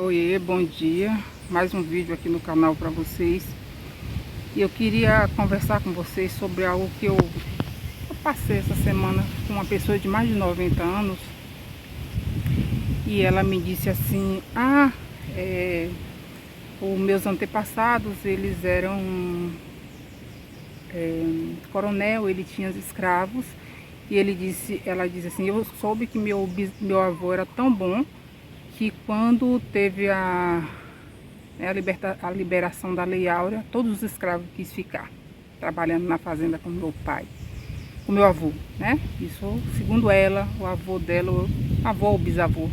Oiê, bom dia. Mais um vídeo aqui no canal para vocês. E eu queria conversar com vocês sobre algo que eu passei essa semana com uma pessoa de mais de 90 anos. E ela me disse assim: os meus antepassados, eles eram coronel, ele tinha escravos. E ela disse assim: eu soube que meu avô era tão bom que quando teve a liberação da Lei Áurea, todos os escravos quis ficar trabalhando na fazenda com meu pai, com meu avô, né? Isso, segundo ela, o avô dela, avô ou bisavô,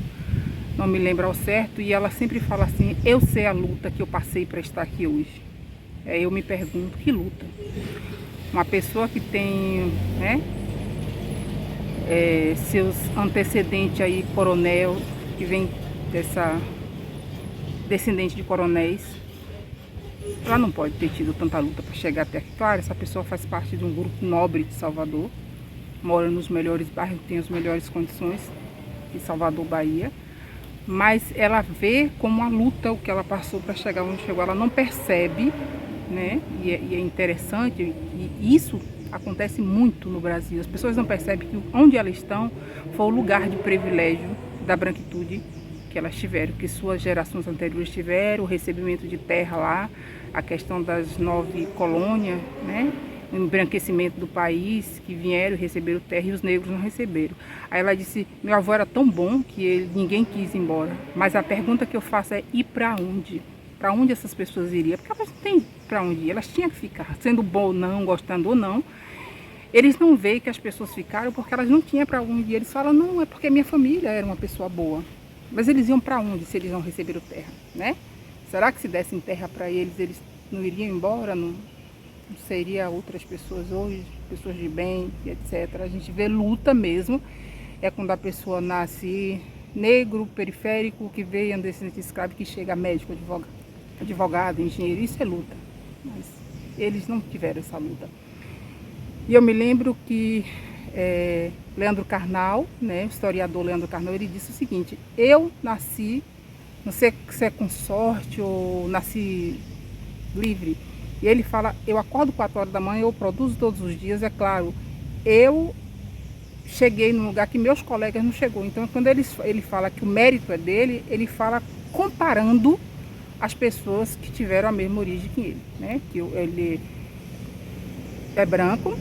não me lembro ao certo, e ela sempre fala assim: eu sei a luta que eu passei para estar aqui hoje. Eu me pergunto, que luta? Uma pessoa que tem, né, seus antecedentes aí, coronel, que vem dessa descendente de coronéis, ela não pode ter tido tanta luta para chegar até aqui. Claro, essa pessoa faz parte de um grupo nobre de Salvador, mora nos melhores bairros, tem as melhores condições de Salvador, Bahia, mas ela vê como uma luta o que ela passou para chegar onde chegou. Ela não percebe, né? E é interessante, e isso acontece muito no Brasil. As pessoas não percebem que onde elas estão foi o lugar de privilégio da branquitude que elas tiveram, que suas gerações anteriores tiveram, o recebimento de terra lá, a questão das 9 colônias, né? O embranquecimento do país, que vieram e receberam terra e os negros não receberam. Aí ela disse: meu avô era tão bom que ninguém quis ir embora. Mas a pergunta que eu faço é: ir para onde? Para onde essas pessoas iriam? Porque elas não têm para onde ir, elas tinham que ficar, sendo bom ou não, gostando ou não. Eles não veem que as pessoas ficaram porque elas não tinham para onde ir. Eles falam: não, é porque minha família era uma pessoa boa. Mas eles iam para onde se eles não receberam terra, né? Será que se dessem terra para eles, eles não iriam embora? Não seria outras pessoas hoje, pessoas de bem, etc. A gente vê luta mesmo, é quando a pessoa nasce negro, periférico, que veio descendente escravo, que chega médico, advogado, engenheiro, isso é luta. Mas eles não tiveram essa luta. E eu me lembro que Leandro Carnal, né, o historiador Leandro Carnal, ele disse o seguinte: eu nasci, não sei se é com sorte ou nasci livre. E ele fala: eu acordo 4 horas da manhã, eu produzo todos os dias, é claro, eu cheguei num lugar que meus colegas não chegou. Então, quando ele fala que o mérito é dele, ele fala comparando as pessoas que tiveram a mesma origem que ele, né? Que ele é branco,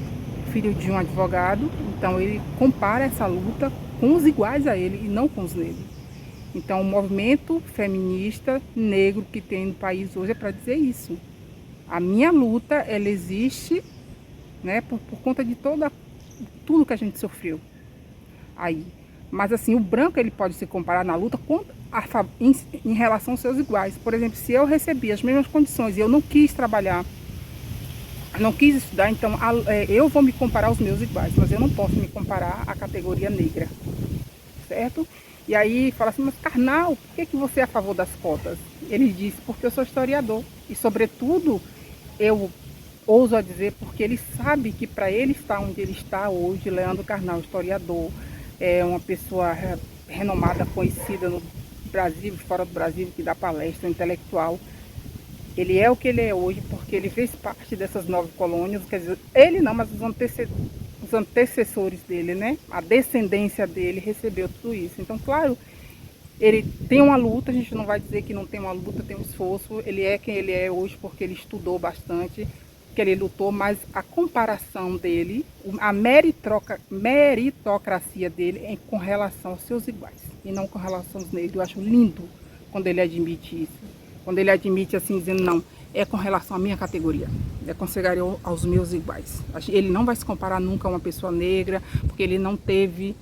filho de um advogado, então ele compara essa luta com os iguais a ele e não com os negros. Então o movimento feminista negro que tem no país hoje é para dizer isso. A minha luta, ela existe, né, por conta de tudo que a gente sofreu aí. Mas assim, o branco, ele pode se comparar na luta em relação aos seus iguais. Por exemplo, se eu recebi as mesmas condições e eu não quis trabalhar, não quis estudar, então eu vou me comparar aos meus iguais, mas eu não posso me comparar à categoria negra, certo? E aí fala assim: mas Carnal, por que você é a favor das cotas? Ele disse: porque eu sou historiador, e sobretudo eu ouso a dizer porque ele sabe que para ele estar onde ele está hoje, Leandro Carnal, historiador, é uma pessoa renomada, conhecida no Brasil, fora do Brasil, que dá palestra, intelectual. Ele é o que ele é hoje porque ele fez parte dessas 9 colônias, quer dizer, ele não, mas os antecessores dele, né? A descendência dele recebeu tudo isso. Então, claro, ele tem uma luta, a gente não vai dizer que não tem uma luta, tem um esforço. Ele é quem ele é hoje porque ele estudou bastante, que ele lutou, mas a comparação dele, a meritocracia dele é com relação aos seus iguais e não com relação aos negros. Eu acho lindo quando ele admite isso. Quando ele admite assim, dizendo: não, é com relação à minha categoria, é considerar aos meus iguais. Ele não vai se comparar nunca a uma pessoa negra, porque ele não teve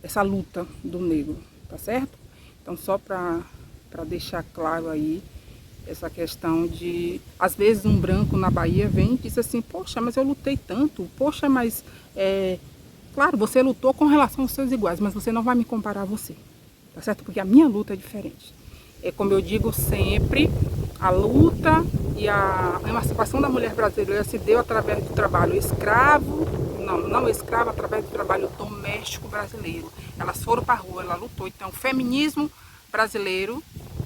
essa luta do negro, tá certo? Então, só para deixar claro aí essa questão de, às vezes um branco na Bahia vem e diz assim: poxa, mas eu lutei tanto, poxa, mas claro, você lutou com relação aos seus iguais, mas você não vai me comparar a você. Tá certo? Porque a minha luta é diferente. É como eu digo sempre, a luta e a emancipação da mulher brasileira se deu através do trabalho escravo, não escrava através do trabalho doméstico brasileiro. Elas foram para a rua, ela lutou. Então, o feminismo brasileiro,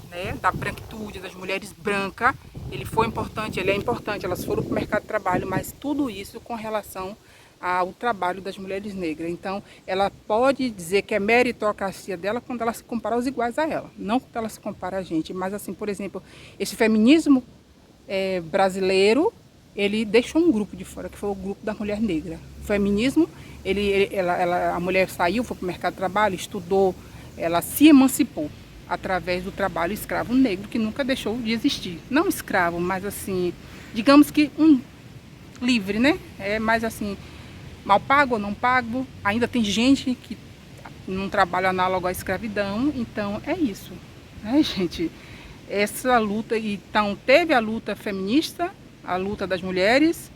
né, da branquitude, das mulheres brancas, ele foi importante, ele é importante. Elas foram para o mercado de trabalho, mas tudo isso com relação ao trabalho das mulheres negras. Então, ela pode dizer que é meritocracia dela quando ela se compara aos iguais a ela, não quando ela se compara a gente. Mas, assim, por exemplo, esse feminismo brasileiro, ele deixou um grupo de fora, que foi o grupo da mulher negra. O feminismo, a mulher saiu, foi para o mercado de trabalho, estudou, ela se emancipou através do trabalho escravo negro, que nunca deixou de existir. Não escravo, mas assim, digamos que livre, né? Mais assim, mal pago ou não pago. Ainda tem gente que não trabalha análogo à escravidão, então é isso, né, gente? Essa luta, então teve a luta feminista, a luta das mulheres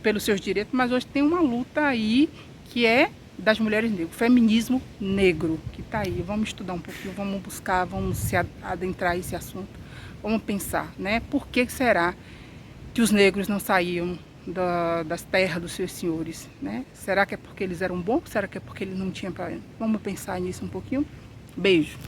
pelos seus direitos, mas hoje tem uma luta aí que é das mulheres negras, o feminismo negro, que está aí. Vamos estudar um pouquinho, vamos buscar, vamos se adentrar esse assunto, vamos pensar, né? Por que será que os negros não saíam das terras dos seus senhores, né? Será que é porque eles eram bons? Será que é porque eles não tinham para... Vamos pensar nisso um pouquinho? Beijo!